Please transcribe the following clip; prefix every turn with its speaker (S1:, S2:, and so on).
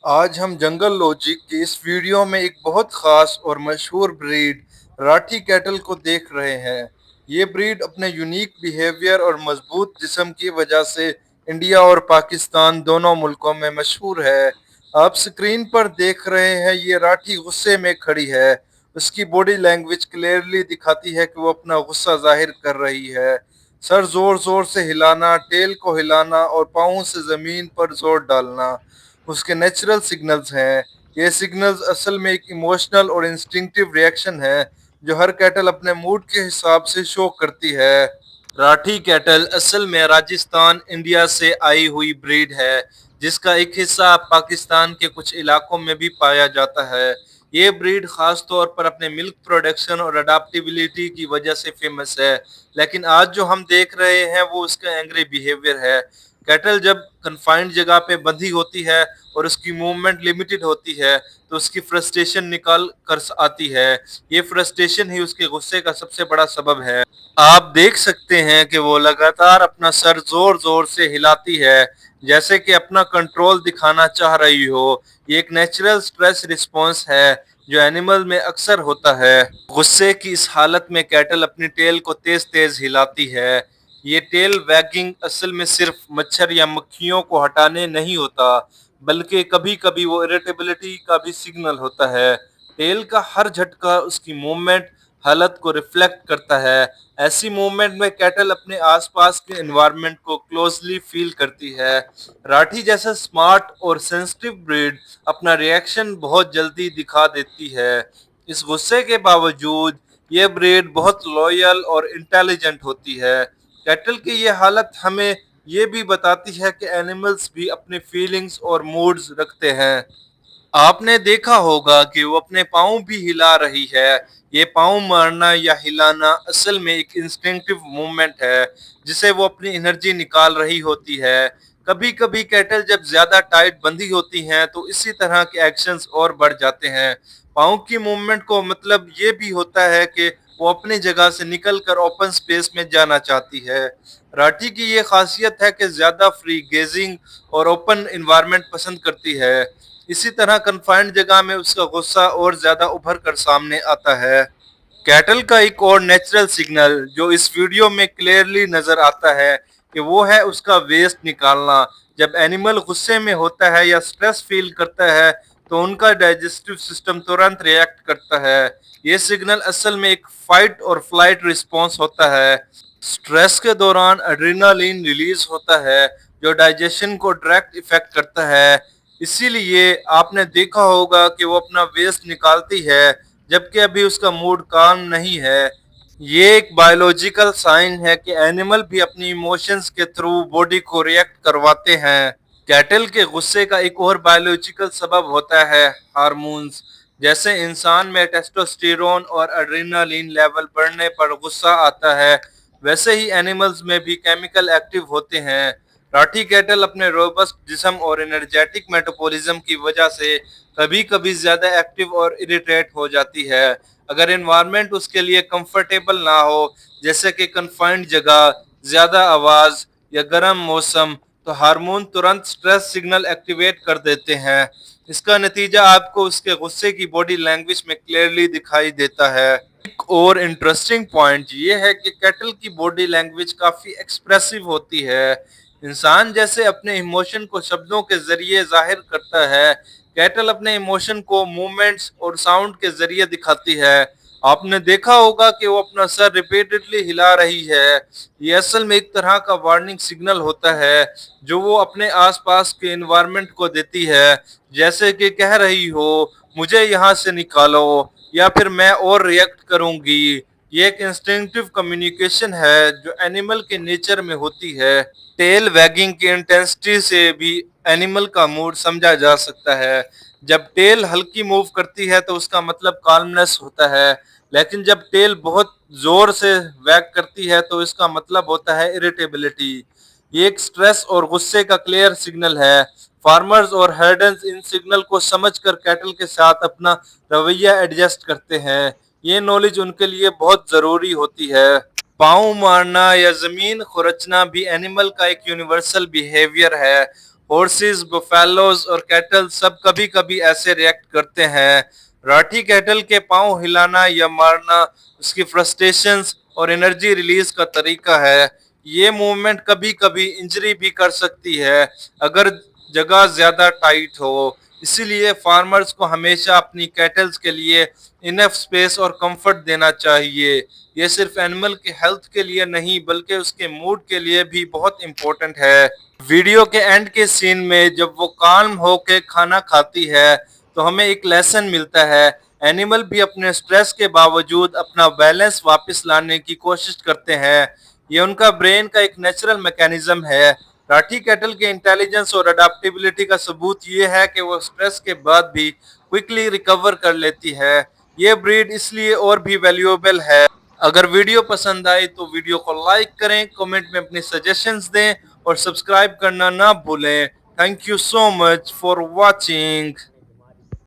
S1: آج ہم جنگل لوجک کے اس ویڈیو میں ایک بہت خاص اور مشہور بریڈ راٹھی کیٹل کو دیکھ رہے ہیں۔ یہ بریڈ اپنے یونیک بیہیویئر اور مضبوط جسم کی وجہ سے انڈیا اور پاکستان دونوں ملکوں میں مشہور ہے۔ آپ سکرین پر دیکھ رہے ہیں، یہ راٹھی غصے میں کھڑی ہے۔ اس کی باڈی لینگویج کلیئرلی دکھاتی ہے کہ وہ اپنا غصہ ظاہر کر رہی ہے۔ سر زور زور سے ہلانا، ٹیل کو ہلانا اور پاؤں سے زمین پر زور ڈالنا اس کے نیچرل سگنلز ہیں۔ یہ سگنلز اصل میں ایک ایموشنل اور انسٹنکٹیو ریئیکشن ہے جو ہر کیٹل اپنے موڈ کے حساب سے شو کرتی ہے۔ راٹھی کیٹل اصل میں راجستھان انڈیا سے آئی ہوئی بریڈ ہے، جس کا ایک حصہ پاکستان کے کچھ علاقوں میں بھی پایا جاتا ہے۔ یہ بریڈ خاص طور پر اپنے ملک پروڈکشن اور اڈاپٹیبلٹی کی وجہ سے فیمس ہے، لیکن آج جو ہم دیکھ رہے ہیں وہ اس کا اینگری بیہیویئر ہے۔ کیٹل جب کنفائنڈ جگہ پہ بندھی ہوتی ہے اور اس کی موومنٹ لمیٹڈ ہوتی ہے تو اس کی فرسٹریشن نکال کر آتی ہے۔ یہ فرسٹریشن ہی اس کے غصے کا سب سے بڑا سبب ہے۔ آپ دیکھ سکتے ہیں کہ وہ لگاتار اپنا سر زور زور سے ہلاتی ہے، جیسے کہ اپنا کنٹرول دکھانا چاہ رہی ہو۔ یہ ایک نیچرل سٹریس رسپانس ہے جو اینیمل میں اکثر ہوتا ہے۔ غصے کی اس حالت میں کیٹل اپنی ٹیل کو تیز تیز ہلاتی ہے۔ یہ ٹیل ویگنگ اصل میں صرف مچھر یا مکھیوں کو ہٹانے نہیں ہوتا، بلکہ کبھی کبھی وہ اریٹیبلٹی کا بھی سگنل ہوتا ہے۔ ٹیل کا ہر جھٹکا اس کی موومنٹ حالت کو ریفلیکٹ کرتا ہے۔ ایسی موومنٹ میں کیٹل اپنے آس پاس کے انوائرمنٹ کو کلوزلی فیل کرتی ہے۔ راٹھی جیسا سمارٹ اور سینسٹیو بریڈ اپنا ریئیکشن بہت جلدی دکھا دیتی ہے۔ اس غصے کے باوجود یہ بریڈ بہت لویل اور انٹیلیجنٹ ہوتی ہے۔ کیٹل کی یہ حالت ہمیں یہ بھی بتاتی ہے کہ اینیملز بھی اپنے فیلنگز اور موڈز رکھتے ہیں۔ آپ نے دیکھا ہوگا کہ وہ اپنے پاؤں بھی ہلا رہی ہے۔ یہ پاؤں مارنا یا ہلانا اصل میں ایک انسٹنکٹیو موومنٹ ہے جسے وہ اپنی انرجی نکال رہی ہوتی ہے۔ کبھی کبھی کیٹل جب زیادہ ٹائٹ بندھی ہوتی ہیں تو اسی طرح کے ایکشنز اور بڑھ جاتے ہیں۔ پاؤں کی موومنٹ کو مطلب یہ بھی ہوتا ہے کہ وہ اپنی جگہ سے نکل کر اوپن سپیس میں جانا چاہتی ہے۔ راٹھی کی یہ خاصیت ہے کہ زیادہ فری گیزنگ اور اوپن انوائرمنٹ پسند کرتی ہے۔ اسی طرح کنفائنڈ جگہ میں اس کا غصہ اور زیادہ ابھر کر سامنے آتا ہے۔ کیٹل کا ایک اور نیچرل سگنل جو اس ویڈیو میں کلیئرلی نظر آتا ہے کہ وہ ہے اس کا ویسٹ نکالنا۔ جب اینیمل غصے میں ہوتا ہے یا سٹریس فیل کرتا ہے تو ان کا ڈائجسٹیو سسٹم ترنت ریئیکٹ کرتا ہے۔ یہ سگنل اصل میں ایک فائٹ اور فلائٹ رسپانس ہوتا ہے۔ سٹریس کے دوران ایڈرینالین ریلیز ہوتا ہے جو ڈائجیشن کو ڈائریکٹ افیکٹ کرتا ہے۔ اسی لیے آپ نے دیکھا ہوگا کہ وہ اپنا ویسٹ نکالتی ہے جبکہ ابھی اس کا موڈ کام نہیں ہے۔ یہ ایک بایولوجیکل سائن ہے کہ اینیمل بھی اپنی ایموشنز کے تھرو باڈی کو ریئیکٹ کرواتے ہیں۔ کیٹل کے غصے کا ایک اور بایولوجیکل سبب ہوتا ہے ہارمونز۔ جیسے انسان میں ٹیسٹوسٹیرون اور ایڈرینالین لیول بڑھنے پر غصہ آتا ہے، ویسے ہی اینیملز میں بھی کیمیکل ایکٹیو ہوتے ہیں۔ راٹھی کیٹل اپنے روبسٹ جسم اور انرجیٹک میٹابولزم کی وجہ سے کبھی کبھی زیادہ ایکٹیو اور اریٹیٹ ہو جاتی ہے۔ اگر انوائرمنٹ اس کے لیے کمفرٹیبل نہ ہو، جیسے کہ کنفائنڈ جگہ، زیادہ آواز یا گرم موسم، تو ہارمون ترنت سٹریس سگنل ایکٹیویٹ کر دیتے ہیں۔ اس کا نتیجہ آپ کو اس کے غصے کی باڈی لینگویج میں کلیئرلی دکھائی دیتا ہے۔ ایک اور انٹرسٹنگ پوائنٹ یہ ہے کہ کیٹل کی باڈی لینگویج کافی ایکسپریسو ہوتی ہے۔ انسان جیسے اپنے ایموشن کو شبدوں کے ذریعے ظاہر کرتا ہے، کیٹل اپنے ایموشن کو موومنٹس اور ساؤنڈ کے ذریعے دکھاتی ہے۔ آپ نے دیکھا ہوگا کہ وہ اپنا سر ریپیٹڈلی ہلا رہی ہے۔ یہ اصل میں ایک طرح کا وارننگ سگنل ہوتا ہے جو وہ اپنے آس پاس کے انوائرمنٹ کو دیتی ہے، جیسے کہ کہہ رہی ہو مجھے یہاں سے نکالو یا پھر میں اور ریئیکٹ کروں گی۔ یہ ایک انسٹنکٹیو کمیونیکیشن ہے جو اینیمل کے نیچر میں ہوتی ہے۔ ٹیل ویگنگ کی انٹینسٹی سے بھی اینیمل کا موڈ سمجھا جا سکتا ہے۔ جب ٹیل ہلکی موو کرتی ہے تو اس کا مطلب کالمنس ہوتا ہے، لیکن جب ٹیل بہت زور سے ویگ کرتی ہے تو اس کا مطلب ہوتا ہے اریٹیبلٹی۔ یہ ایک سٹریس اور غصے کا کلیئر سگنل ہے۔ فارمرز اور ہرڈنز ان سگنل کو سمجھ کر کیٹل کے ساتھ اپنا رویہ ایڈجسٹ کرتے ہیں۔ یہ نالج ان کے لیے بہت ضروری ہوتی ہے۔ پاؤں مارنا یا زمین خرچنا بھی اینیمل کا ایک یونیورسل بیہیویئر ہے۔ ہارسز، بفیلوز اور کیٹل سب کبھی کبھی ایسے ریئیکٹ کرتے ہیں۔ راٹھی کیٹل کے پاؤں ہلانا یا مارنا اس کی فرسٹریشنز اور انرجی ریلیز کا طریقہ ہے۔ یہ موومنٹ کبھی کبھی انجری بھی کر سکتی ہے اگر جگہ زیادہ ٹائٹ ہو۔ اسی لیے فارمرز کو ہمیشہ اپنی کیٹلز کے لیے انف سپیس اور کمفرٹ دینا چاہیے۔ یہ صرف اینیمل کے ہیلتھ کے لیے نہیں بلکہ اس کے موڈ کے لیے بھی بہت امپورٹنٹ ہے۔ ویڈیو کے اینڈ کے سین میں جب وہ کالم ہو کے کھانا کھاتی ہے تو ہمیں ایک لیسن ملتا ہے۔ اینیمل بھی اپنے سٹریس کے باوجود اپنا بیلنس واپس لانے کی کوشش کرتے ہیں۔ یہ ان کا برین کا ایک نیچرل میکینزم ہے۔ راٹھی کیٹل کے انٹیلیجنس اور اڈاپٹیبلٹی کا ثبوت یہ ہے کہ وہ سٹریس کے بعد بھی کوئکلی ریکور کر لیتی ہے۔ یہ بریڈ اس لیے اور بھی ویلیوبل ہے۔ اگر ویڈیو پسند آئی تو ویڈیو کو لائک کریں، کمنٹ میں اپنی سجیشنز دیں اور سبسکرائب کرنا نہ بھولیں۔ Thank you so much for watching.